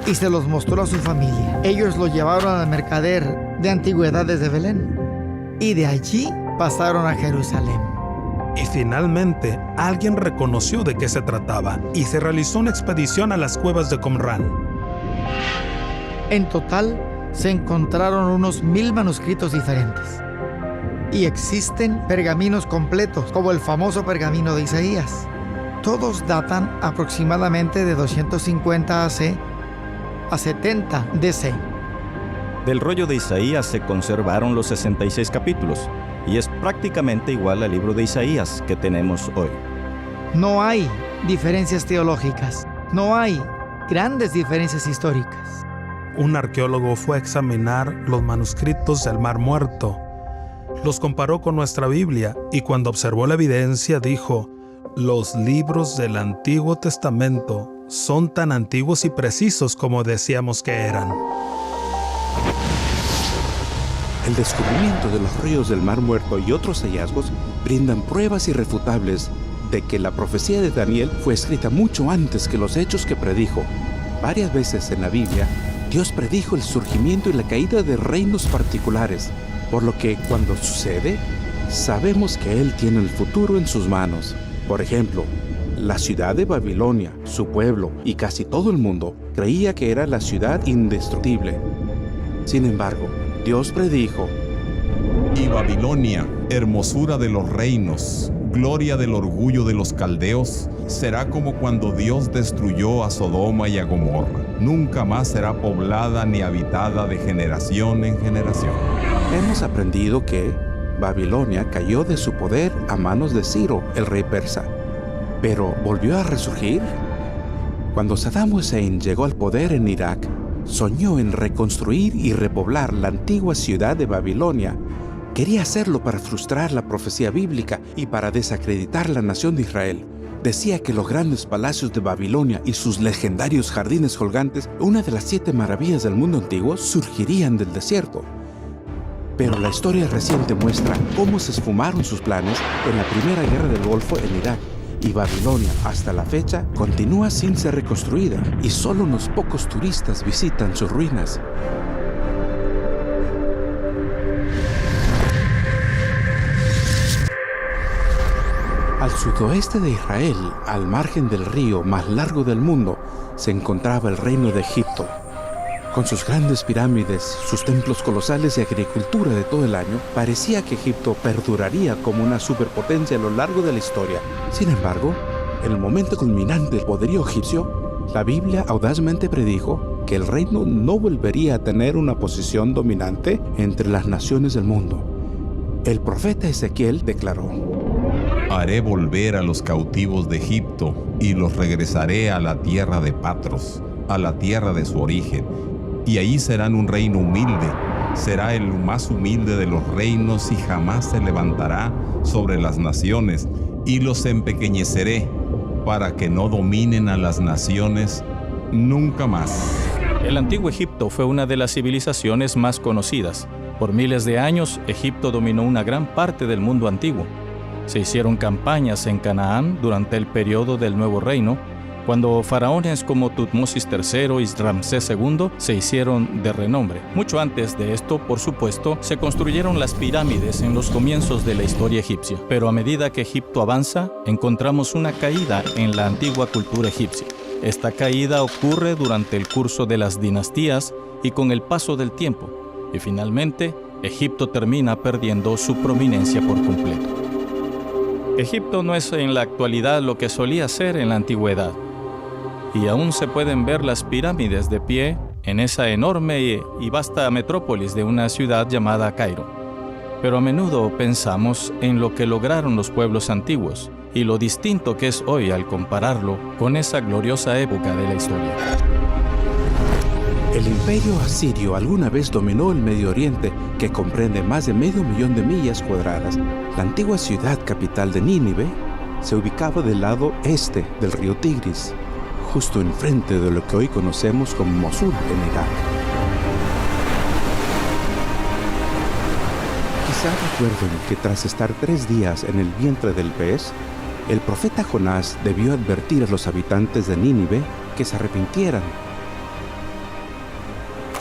y se los mostró a su familia. Ellos lo llevaron al mercader de antigüedades de Belén y de allí pasaron a Jerusalén. Y finalmente, alguien reconoció de qué se trataba y se realizó una expedición a las cuevas de Qumrán. En total, se encontraron unos 1000 manuscritos diferentes. Y existen pergaminos completos, como el famoso pergamino de Isaías. Todos datan aproximadamente de 250 AC a 70 DC. Del rollo de Isaías se conservaron los 66 capítulos, y es prácticamente igual al libro de Isaías que tenemos hoy. No hay diferencias teológicas, no hay grandes diferencias históricas. Un arqueólogo fue a examinar los manuscritos del Mar Muerto. Los comparó con nuestra Biblia y cuando observó la evidencia dijo: los libros del Antiguo Testamento son tan antiguos y precisos como decíamos que eran. El descubrimiento de los ríos del Mar Muerto y otros hallazgos brindan pruebas irrefutables de que la profecía de Daniel fue escrita mucho antes que los hechos que predijo. Varias veces en la Biblia, Dios predijo el surgimiento y la caída de reinos particulares, por lo que cuando sucede, sabemos que Él tiene el futuro en sus manos. Por ejemplo, la ciudad de Babilonia, su pueblo y casi todo el mundo creía que era la ciudad indestructible. Sin embargo, Dios predijo: Y Babilonia, hermosura de los reinos, gloria del orgullo de los caldeos, será como cuando Dios destruyó a Sodoma y a Gomorra. Nunca más será poblada ni habitada de generación en generación. Hemos aprendido que Babilonia cayó de su poder a manos de Ciro, el rey persa. Pero ¿volvió a resurgir? Cuando Saddam Hussein llegó al poder en Irak, soñó en reconstruir y repoblar la antigua ciudad de Babilonia. Quería hacerlo para frustrar la profecía bíblica y para desacreditar la nación de Israel. Decía que los grandes palacios de Babilonia y sus legendarios jardines colgantes, una de las 7 maravillas del mundo antiguo, surgirían del desierto. Pero la historia reciente muestra cómo se esfumaron sus planes en la Primera Guerra del Golfo en Irak. Y Babilonia, hasta la fecha, continúa sin ser reconstruida y solo unos pocos turistas visitan sus ruinas. Al sudoeste de Israel, al margen del río más largo del mundo, se encontraba el reino de Egipto. Con sus grandes pirámides, sus templos colosales y agricultura de todo el año, parecía que Egipto perduraría como una superpotencia a lo largo de la historia. Sin embargo, en el momento culminante del poderío egipcio, la Biblia audazmente predijo que el reino no volvería a tener una posición dominante entre las naciones del mundo. El profeta Ezequiel declaró: Haré volver a los cautivos de Egipto y los regresaré a la tierra de Patros, a la tierra de su origen, y allí serán un reino humilde. Será el más humilde de los reinos y jamás se levantará sobre las naciones, y los empequeñeceré para que no dominen a las naciones nunca más. El antiguo Egipto fue una de las civilizaciones más conocidas. Por miles de años, Egipto dominó una gran parte del mundo antiguo. Se hicieron campañas en Canaán durante el periodo del Nuevo Reino, cuando faraones como Tutmosis III y Ramsés II se hicieron de renombre. Mucho antes de esto, por supuesto, se construyeron las pirámides en los comienzos de la historia egipcia. Pero a medida que Egipto avanza, encontramos una caída en la antigua cultura egipcia. Esta caída ocurre durante el curso de las dinastías y con el paso del tiempo. Y finalmente, Egipto termina perdiendo su prominencia por completo. Egipto no es en la actualidad lo que solía ser en la antigüedad. Y aún se pueden ver las pirámides de pie en esa enorme y vasta metrópolis de una ciudad llamada Cairo. Pero a menudo pensamos en lo que lograron los pueblos antiguos y lo distinto que es hoy al compararlo con esa gloriosa época de la historia. El imperio asirio alguna vez dominó el Medio Oriente, que comprende más de 500.000 de millas cuadradas. La antigua ciudad capital de Nínive se ubicaba del lado este del río Tigris, justo enfrente de lo que hoy conocemos como Mosul en Irak. Quizá recuerden que tras estar 3 días en el vientre del pez, el profeta Jonás debió advertir a los habitantes de Nínive que se arrepintieran.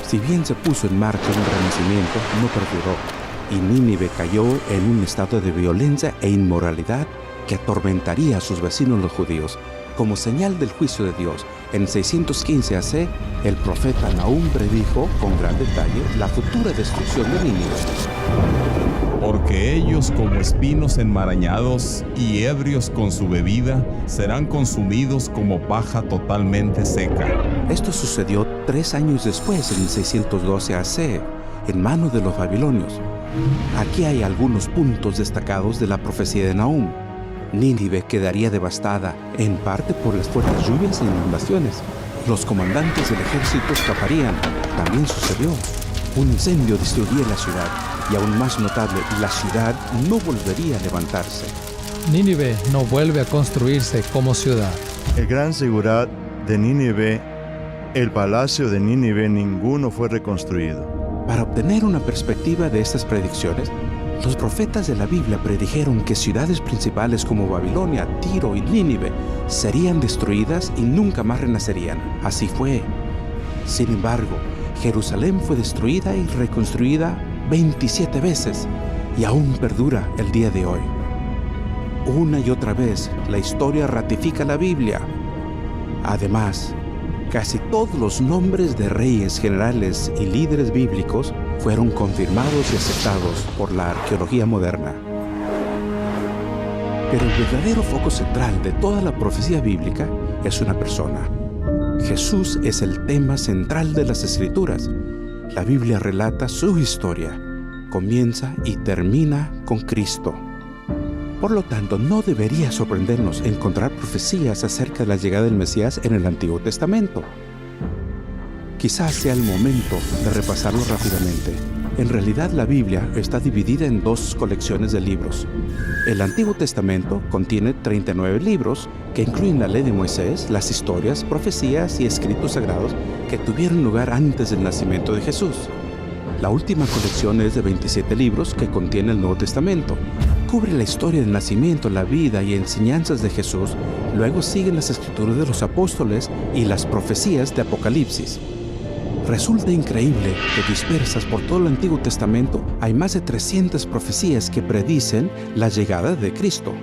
Si bien se puso en marcha un renacimiento, no perduró, y Nínive cayó en un estado de violencia e inmoralidad que atormentaría a sus vecinos los judíos. Como señal del juicio de Dios, en 615 AC, el profeta Nahum predijo con gran detalle la futura destrucción de Nínive. Porque ellos, como espinos enmarañados y ebrios con su bebida, serán consumidos como paja totalmente seca. Esto sucedió 3 años después, en 612 AC, en manos de los babilonios. Aquí hay algunos puntos destacados de la profecía de Nahum. Nínive quedaría devastada, en parte por las fuertes lluvias e inundaciones. Los comandantes del ejército escaparían. También sucedió. Un incendio destruiría la ciudad. Y aún más notable, la ciudad no volvería a levantarse. Nínive no vuelve a construirse como ciudad. El gran Sigurat de Nínive, el palacio de Nínive, ninguno fue reconstruido. Para obtener una perspectiva de estas predicciones, los profetas de la Biblia predijeron que ciudades principales como Babilonia, Tiro y Nínive serían destruidas y nunca más renacerían. Así fue. Sin embargo, Jerusalén fue destruida y reconstruida 27 veces y aún perdura el día de hoy. Una y otra vez, la historia ratifica la Biblia. Además, casi todos los nombres de reyes, generales y líderes bíblicos fueron confirmados y aceptados por la arqueología moderna. Pero el verdadero foco central de toda la profecía bíblica es una persona. Jesús es el tema central de las Escrituras. La Biblia relata su historia, comienza y termina con Cristo. Por lo tanto, no debería sorprendernos encontrar profecías acerca de la llegada del Mesías en el Antiguo Testamento. Quizás sea el momento de repasarlo rápidamente. En realidad, la Biblia está dividida en 2 colecciones de libros. El Antiguo Testamento contiene 39 libros que incluyen la ley de Moisés, las historias, profecías y escritos sagrados que tuvieron lugar antes del nacimiento de Jesús. La última colección es de 27 libros que contiene el Nuevo Testamento. Cubre la historia del nacimiento, la vida y enseñanzas de Jesús. Luego siguen las escrituras de los apóstoles y las profecías de Apocalipsis. Resulta increíble que dispersas por todo el Antiguo Testamento hay más de 300 profecías que predicen la llegada de Cristo,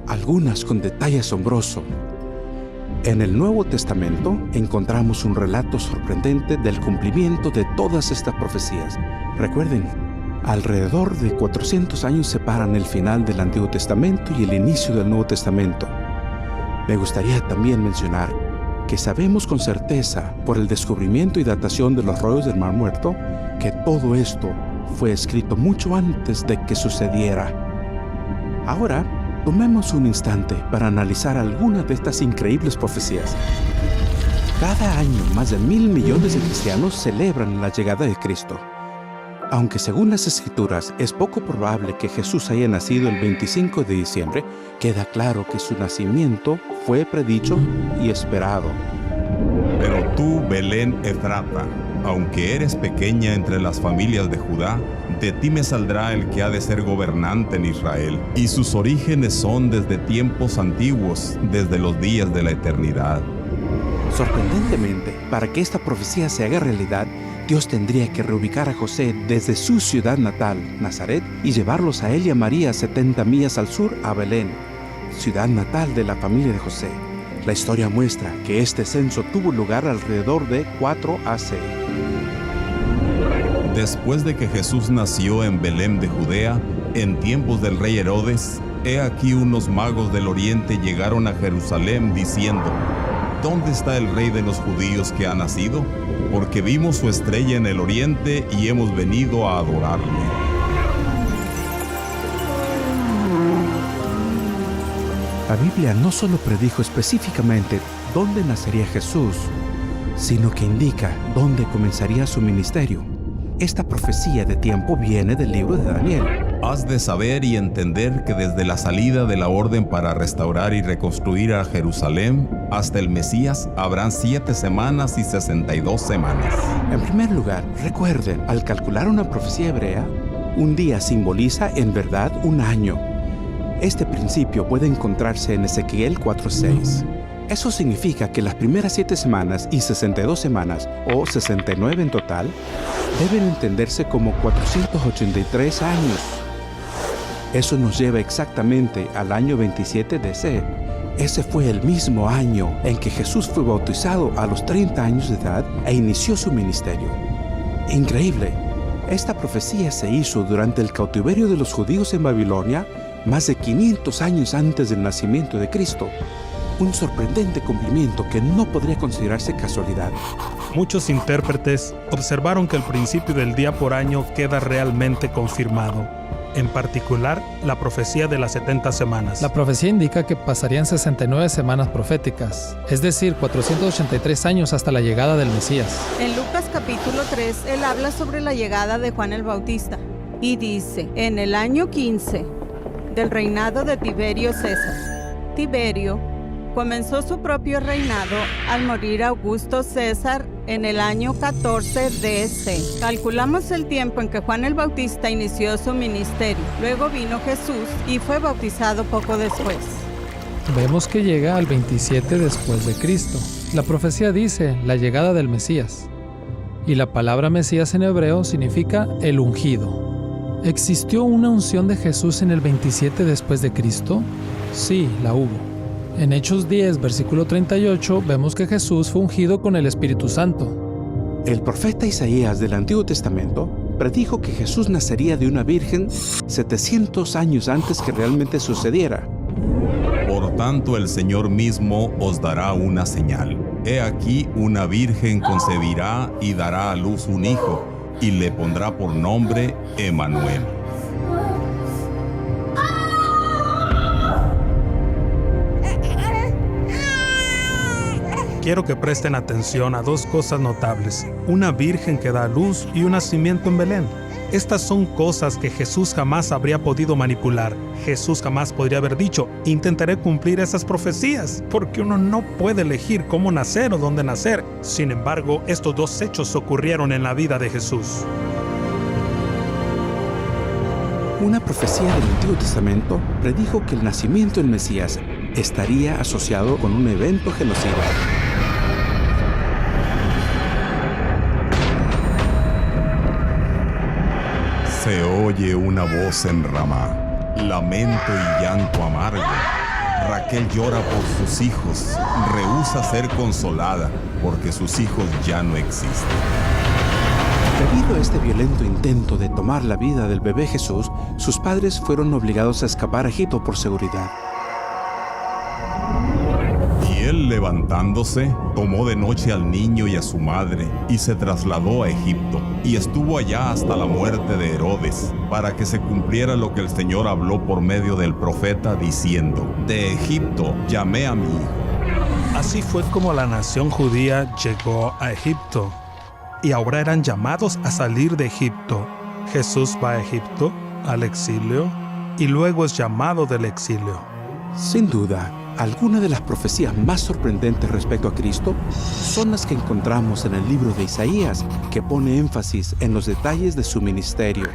algunas con detalle asombroso. En el Nuevo Testamento encontramos un relato sorprendente del cumplimiento de todas estas profecías. Recuerden, alrededor de 400 años separan el final del Antiguo Testamento y el inicio del Nuevo Testamento. Me gustaría también mencionar que sabemos con certeza, por el descubrimiento y datación de los rollos del Mar Muerto, que todo esto fue escrito mucho antes de que sucediera. Ahora, tomemos un instante para analizar algunas de estas increíbles profecías. Cada año, más de 1.000 millones de cristianos celebran la llegada de Cristo. Aunque según las Escrituras es poco probable que Jesús haya nacido el 25 de diciembre, queda claro que su nacimiento fue predicho y esperado. Pero tú, Belén Efrata, aunque eres pequeña entre las familias de Judá, de ti me saldrá el que ha de ser gobernante en Israel, y sus orígenes son desde tiempos antiguos, desde los días de la eternidad. Sorprendentemente, para que esta profecía se haga realidad, Dios tendría que reubicar a José desde su ciudad natal, Nazaret, y llevarlos a él y a María 70 millas al sur a Belén, ciudad natal de la familia de José. La historia muestra que este censo tuvo lugar alrededor de 4 AC. Después de que Jesús nació en Belén de Judea, en tiempos del rey Herodes, he aquí unos magos del oriente llegaron a Jerusalén diciendo: ¿Dónde está el rey de los judíos que ha nacido? Porque vimos su estrella en el oriente y hemos venido a adorarle. La Biblia no solo predijo específicamente dónde nacería Jesús, sino que indica dónde comenzaría su ministerio. Esta profecía de tiempo viene del libro de Daniel. Has de saber y entender que desde la salida de la orden para restaurar y reconstruir a Jerusalén hasta el Mesías habrán 7 semanas y 62 semanas. En primer lugar, recuerden, al calcular una profecía hebrea, un día simboliza en verdad un año. Este principio puede encontrarse en Ezequiel 4:6. Eso significa que las primeras 7 semanas y 62 semanas, o 69 en total, deben entenderse como 483 años. Eso nos lleva exactamente al año 27 DC. Ese fue el mismo año en que Jesús fue bautizado a los 30 años de edad e inició su ministerio. Increíble. Esta profecía se hizo durante el cautiverio de los judíos en Babilonia, más de 500 años antes del nacimiento de Cristo. Un sorprendente cumplimiento que no podría considerarse casualidad. Muchos intérpretes observaron que el principio del día por año queda realmente confirmado. En particular, la profecía de las 70 semanas. La profecía indica que pasarían 69 semanas proféticas, es decir, 483 años hasta la llegada del Mesías. En Lucas capítulo 3, él habla sobre la llegada de Juan el Bautista y dice: en el año 15 del reinado de Tiberio César. Tiberio comenzó su propio reinado al morir Augusto César en el año 14 DC. Calculamos el tiempo en que Juan el Bautista inició su ministerio. Luego vino Jesús y fue bautizado poco después. Vemos que llega al 27 después de Cristo. La profecía dice la llegada del Mesías. Y la palabra Mesías en hebreo significa el ungido. ¿Existió una unción de Jesús en el 27 después de Cristo? Sí, la hubo. En Hechos 10, versículo 38, vemos que Jesús fue ungido con el Espíritu Santo. El profeta Isaías del Antiguo Testamento predijo que Jesús nacería de una virgen 700 años antes que realmente sucediera. Por tanto, el Señor mismo os dará una señal. He aquí, una virgen concebirá y dará a luz un hijo, y le pondrá por nombre Emmanuel. Quiero que presten atención a 2 cosas notables: una virgen que da a luz y un nacimiento en Belén. Estas son cosas que Jesús jamás habría podido manipular. Jesús jamás podría haber dicho: intentaré cumplir esas profecías, porque uno no puede elegir cómo nacer o dónde nacer. Sin embargo, estos 2 hechos ocurrieron en la vida de Jesús. Una profecía del Antiguo Testamento predijo que el nacimiento del Mesías estaría asociado con un evento genocida. Se oye una voz en Ramá, lamento y llanto amargo, Raquel llora por sus hijos, rehúsa ser consolada porque sus hijos ya no existen. Debido a este violento intento de tomar la vida del bebé Jesús, sus padres fueron obligados a escapar a Egipto por seguridad. Y él, levantándose, tomó de noche al niño y a su madre y se trasladó a Egipto, y estuvo allá hasta la muerte de Herodes, para que se cumpliera lo que el Señor habló por medio del profeta, diciendo: de Egipto llamé a mi hijo. Así fue como la nación judía llegó a Egipto, y ahora eran llamados a salir de Egipto. Jesús va a Egipto, al exilio, y luego es llamado del exilio. Sin duda, algunas de las profecías más sorprendentes respecto a Cristo son las que encontramos en el libro de Isaías, que pone énfasis en los detalles de su ministerio.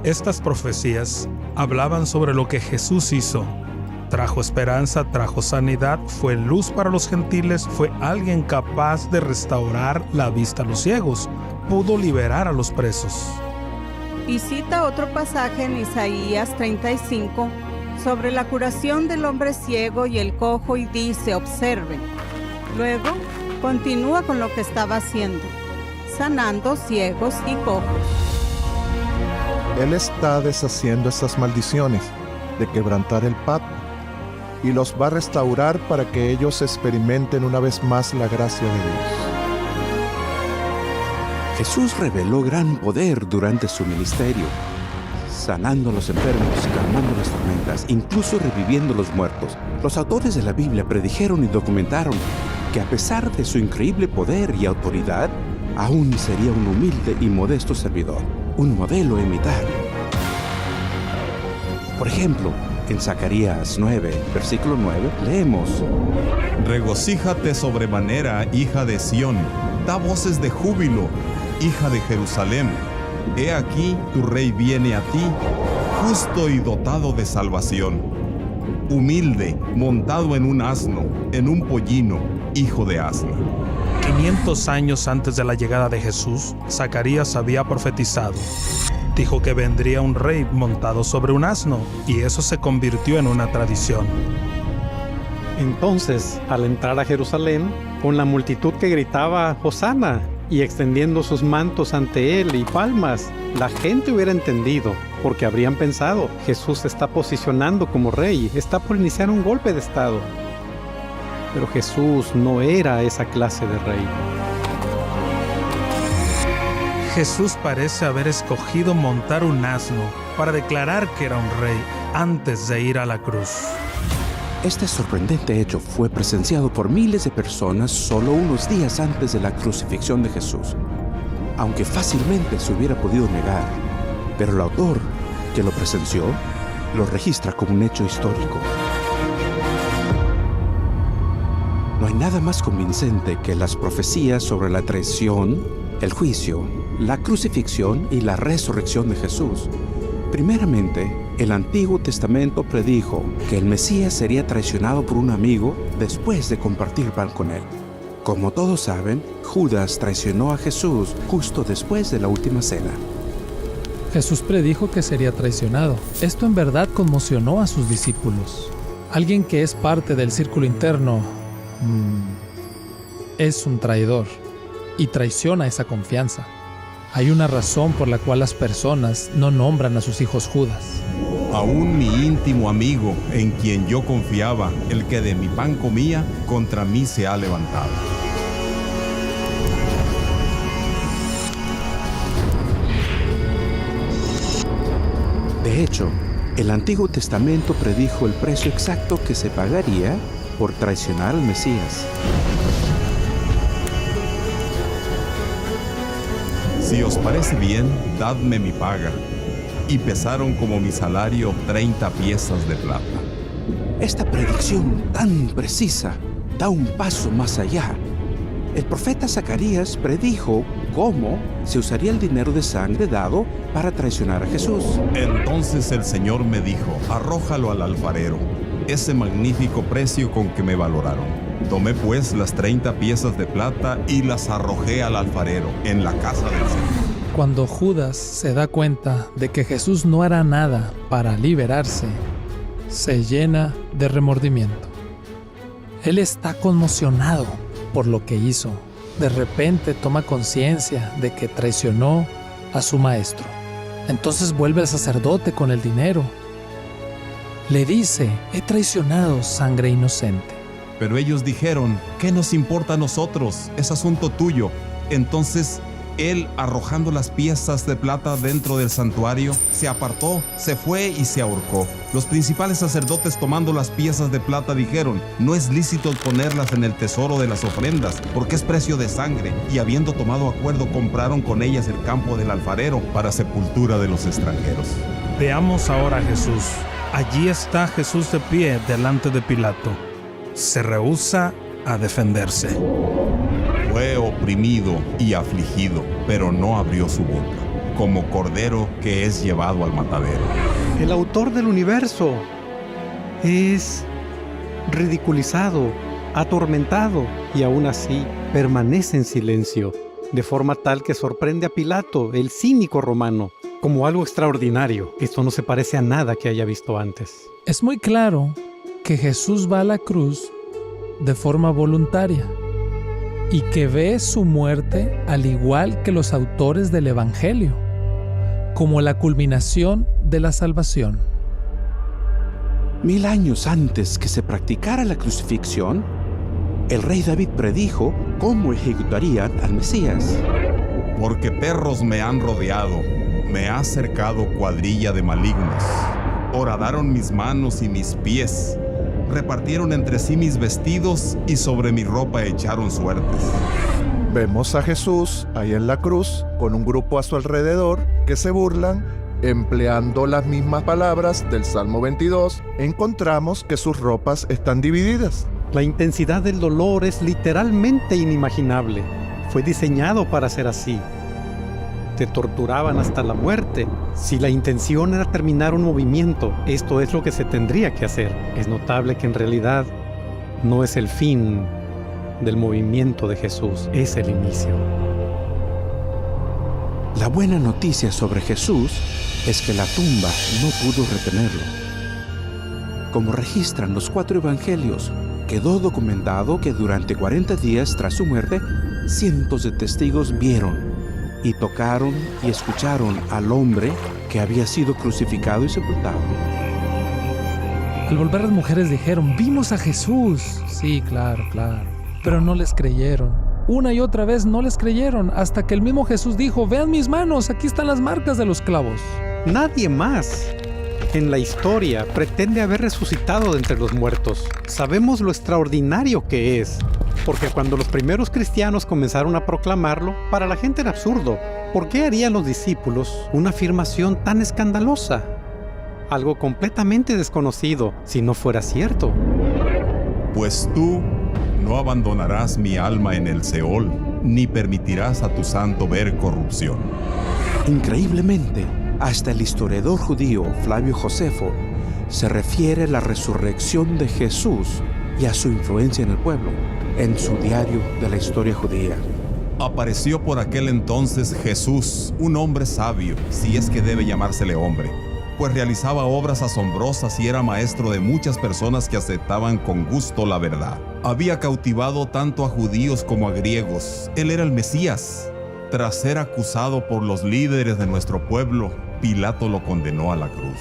Estas profecías hablaban sobre lo que Jesús hizo. Trajo esperanza, trajo sanidad, fue luz para los gentiles, fue alguien capaz de restaurar la vista a los ciegos, pudo liberar a los presos. Y cita otro pasaje en Isaías 35 sobre la curación del hombre ciego y el cojo y dice: observen. Luego continúa con lo que estaba haciendo, sanando ciegos y cojos. Él está deshaciendo estas maldiciones de quebrantar el pacto y los va a restaurar para que ellos experimenten una vez más la gracia de Dios. Jesús reveló gran poder durante su ministerio, sanando a los enfermos, calmando las tormentas, incluso reviviendo los muertos. Los autores de la Biblia predijeron y documentaron que a pesar de su increíble poder y autoridad, aún sería un humilde y modesto servidor, un modelo a imitar. Por ejemplo, en Zacarías 9, versículo 9, leemos: regocíjate sobremanera, hija de Sión, da voces de júbilo, hija de Jerusalén. He aquí, tu rey viene a ti, justo y dotado de salvación, humilde, montado en un asno, en un pollino, hijo de asna. 500 años antes de la llegada de Jesús, Zacarías había profetizado. Dijo que vendría un rey montado sobre un asno, y eso se convirtió en una tradición. Entonces, al entrar a Jerusalén, con la multitud que gritaba Hosana y extendiendo sus mantos ante él y palmas, la gente hubiera entendido, porque habrían pensado: Jesús se está posicionando como rey, está por iniciar un golpe de estado. Pero Jesús no era esa clase de rey. Jesús parece haber escogido montar un asno para declarar que era un rey antes de ir a la cruz. Este sorprendente hecho fue presenciado por miles de personas solo unos días antes de la crucifixión de Jesús, aunque fácilmente se hubiera podido negar, pero el autor que lo presenció lo registra como un hecho histórico. No hay nada más convincente que las profecías sobre la traición, el juicio, la crucifixión y la resurrección de Jesús. Primeramente, el Antiguo Testamento predijo que el Mesías sería traicionado por un amigo después de compartir pan con él. Como todos saben, Judas traicionó a Jesús justo después de la última cena. Jesús predijo que sería traicionado. Esto en verdad conmocionó a sus discípulos. Alguien que es parte del círculo interno es un traidor y traiciona esa confianza. Hay una razón por la cual las personas no nombran a sus hijos Judas. Aún mi íntimo amigo, en quien yo confiaba, el que de mi pan comía, contra mí se ha levantado. De hecho, el Antiguo Testamento predijo el precio exacto que se pagaría por traicionar al Mesías. Si os parece bien, dadme mi paga. Y pesaron como mi salario 30 piezas de plata. Esta predicción tan precisa da un paso más allá. El profeta Zacarías predijo cómo se usaría el dinero de sangre dado para traicionar a Jesús. Entonces el Señor me dijo: arrójalo al alfarero, ese magnífico precio con que me valoraron. Tomé pues las 30 piezas de plata y las arrojé al alfarero en la casa del Señor. Cuando Judas se da cuenta de que Jesús no hará nada para liberarse, se llena de remordimiento. Él está conmocionado por lo que hizo. De repente toma conciencia de que traicionó a su maestro. Entonces vuelve al sacerdote con el dinero. Le dice: he traicionado sangre inocente. Pero ellos dijeron: ¿qué nos importa a nosotros? Es asunto tuyo. Entonces él, arrojando las piezas de plata dentro del santuario, se apartó, se fue y se ahorcó. Los principales sacerdotes, tomando las piezas de plata, dijeron: no es lícito ponerlas en el tesoro de las ofrendas, porque es precio de sangre. Y habiendo tomado acuerdo, compraron con ellas el campo del alfarero para sepultura de los extranjeros. Veamos ahora a Jesús. Allí está Jesús de pie delante de Pilato. Se rehúsa a defenderse. Fue oprimido y afligido, pero no abrió su boca, como cordero que es llevado al matadero. El autor del universo es ridiculizado, atormentado, y aún así permanece en silencio, de forma tal que sorprende a Pilato, el cínico romano, como algo extraordinario. Esto no se parece a nada que haya visto antes. Es muy claro que Jesús va a la cruz de forma voluntaria y que ve su muerte al igual que los autores del Evangelio, como la culminación de la salvación. 1000 años antes que se practicara la crucifixión, el rey David predijo cómo ejecutarían al Mesías. Porque perros me han rodeado, me ha cercado cuadrilla de malignos. Horadaron mis manos y mis pies, repartieron entre sí mis vestidos y sobre mi ropa echaron suertes. Vemos a Jesús ahí en la cruz con un grupo a su alrededor que se burlan, empleando las mismas palabras del Salmo 22. Encontramos que sus ropas están divididas. La intensidad del dolor es literalmente inimaginable. Fue diseñado para ser así. Te torturaban hasta la muerte. Si la intención era terminar un movimiento, esto es lo que se tendría que hacer. Es notable que en realidad no es el fin del movimiento de Jesús, es el inicio. La buena noticia sobre Jesús es que la tumba no pudo retenerlo. Como registran los 4 evangelios, quedó documentado que durante 40 días tras su muerte, cientos de testigos vieron y tocaron y escucharon al hombre que había sido crucificado y sepultado. Al volver, las mujeres dijeron: vimos a Jesús. Sí, claro. Pero no les creyeron. Una y otra vez no les creyeron, hasta que el mismo Jesús dijo: vean mis manos, aquí están las marcas de los clavos. Nadie más en la historia pretende haber resucitado de entre los muertos. Sabemos lo extraordinario que es, porque cuando los primeros cristianos comenzaron a proclamarlo, para la gente era absurdo. ¿Por qué harían los discípulos una afirmación tan escandalosa? Algo completamente desconocido, si no fuera cierto. Pues tú no abandonarás mi alma en el Seol, ni permitirás a tu santo ver corrupción. Increíblemente, hasta el historiador judío Flavio Josefo se refiere a la resurrección de Jesús y a su influencia en el pueblo, en su diario de la historia judía. Apareció por aquel entonces Jesús, un hombre sabio, si es que debe llamársele hombre, pues realizaba obras asombrosas y era maestro de muchas personas que aceptaban con gusto la verdad. Había cautivado tanto a judíos como a griegos. Él era el Mesías. Tras ser acusado por los líderes de nuestro pueblo, Pilato lo condenó a la cruz.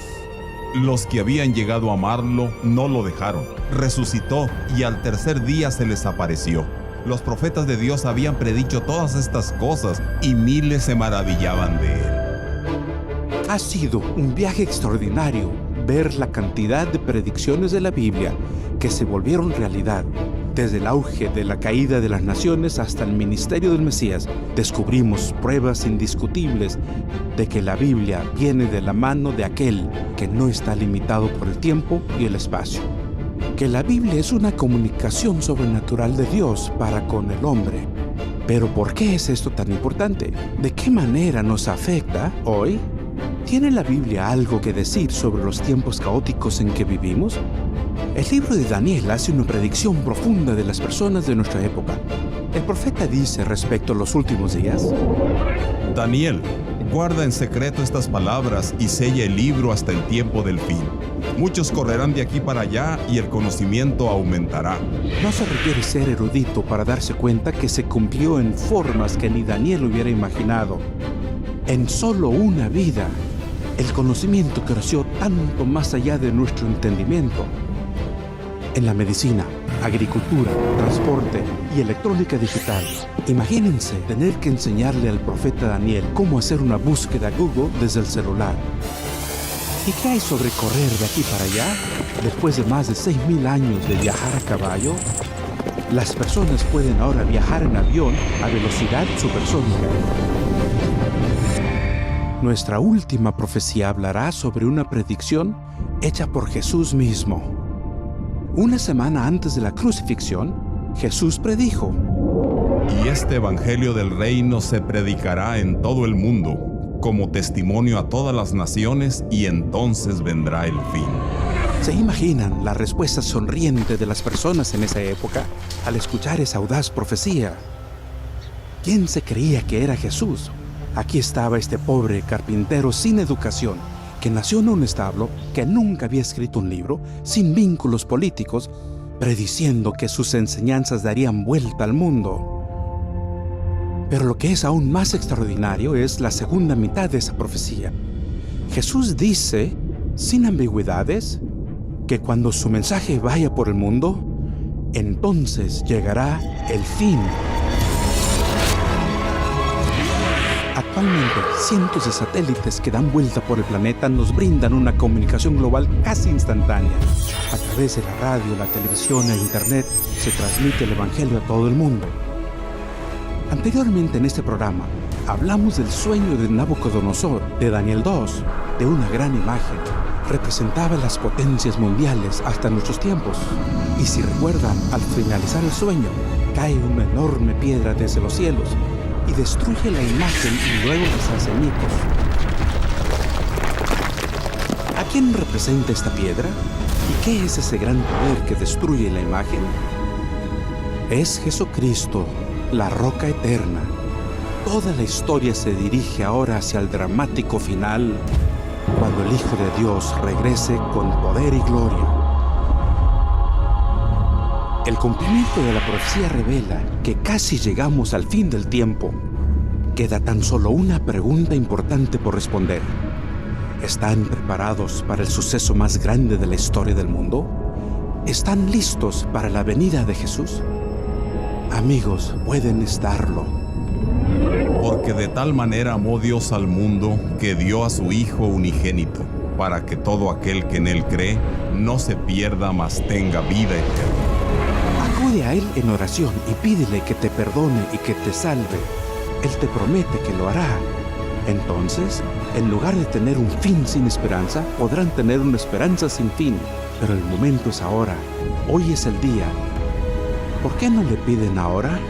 Los que habían llegado a amarlo no lo dejaron. Resucitó y al tercer día se les apareció. Los profetas de Dios habían predicho todas estas cosas y miles se maravillaban de él. Ha sido un viaje extraordinario ver la cantidad de predicciones de la Biblia que se volvieron realidad. Desde el auge de la caída de las naciones hasta el ministerio del Mesías, descubrimos pruebas indiscutibles de que la Biblia viene de la mano de aquel que no está limitado por el tiempo y el espacio. Que la Biblia es una comunicación sobrenatural de Dios para con el hombre. Pero ¿por qué es esto tan importante? ¿De qué manera nos afecta hoy? ¿Tiene la Biblia algo que decir sobre los tiempos caóticos en que vivimos? El libro de Daniel hace una predicción profunda de las personas de nuestra época. El profeta dice respecto a los últimos días: Daniel, guarda en secreto estas palabras y sella el libro hasta el tiempo del fin. Muchos correrán de aquí para allá y el conocimiento aumentará. No se requiere ser erudito para darse cuenta que se cumplió en formas que ni Daniel hubiera imaginado. En solo una vida, el conocimiento creció tanto más allá de nuestro entendimiento. En la medicina, agricultura, transporte y electrónica digital. Imagínense tener que enseñarle al profeta Daniel cómo hacer una búsqueda Google desde el celular. ¿Y qué hay sobre correr de aquí para allá? Después de más de 6.000 años de viajar a caballo, las personas pueden ahora viajar en avión a velocidad supersónica. Nuestra última profecía hablará sobre una predicción hecha por Jesús mismo. Una semana antes de la crucifixión, Jesús predijo: Y este evangelio del reino se predicará en todo el mundo, como testimonio a todas las naciones, y entonces vendrá el fin. ¿Se imaginan la respuesta sonriente de las personas en esa época al escuchar esa audaz profecía? ¿Quién se creía que era Jesús? Aquí estaba este pobre carpintero sin educación, que nació en un establo, que nunca había escrito un libro, sin vínculos políticos, prediciendo que sus enseñanzas darían vuelta al mundo. Pero lo que es aún más extraordinario es la segunda mitad de esa profecía. Jesús dice, sin ambigüedades, que cuando su mensaje vaya por el mundo, entonces llegará el fin. Actualmente, cientos de satélites que dan vuelta por el planeta nos brindan una comunicación global casi instantánea. A través de la radio, la televisión e internet se transmite el evangelio a todo el mundo. Anteriormente en este programa, hablamos del sueño de Nabucodonosor, de Daniel 2, de una gran imagen. Representaba las potencias mundiales hasta nuestros tiempos. Y si recuerdan, al finalizar el sueño, cae una enorme piedra desde los cielos y destruye la imagen y luego les hace añicos. ¿A quién representa esta piedra? ¿Y qué es ese gran poder que destruye la imagen? Es Jesucristo, la roca eterna. Toda la historia se dirige ahora hacia el dramático final, cuando el Hijo de Dios regrese con poder y gloria. El cumplimiento de la profecía revela que casi llegamos al fin del tiempo. Queda tan solo una pregunta importante por responder. ¿Están preparados para el suceso más grande de la historia del mundo? ¿Están listos para la venida de Jesús? Amigos, pueden estarlo. Porque de tal manera amó Dios al mundo que dio a su Hijo unigénito, para que todo aquel que en Él cree no se pierda, mas tenga vida eterna. Acude a Él en oración y pídele que te perdone y que te salve. Él te promete que lo hará. Entonces, en lugar de tener un fin sin esperanza, podrán tener una esperanza sin fin. Pero el momento es ahora. Hoy es el día. ¿Por qué no le piden ahora?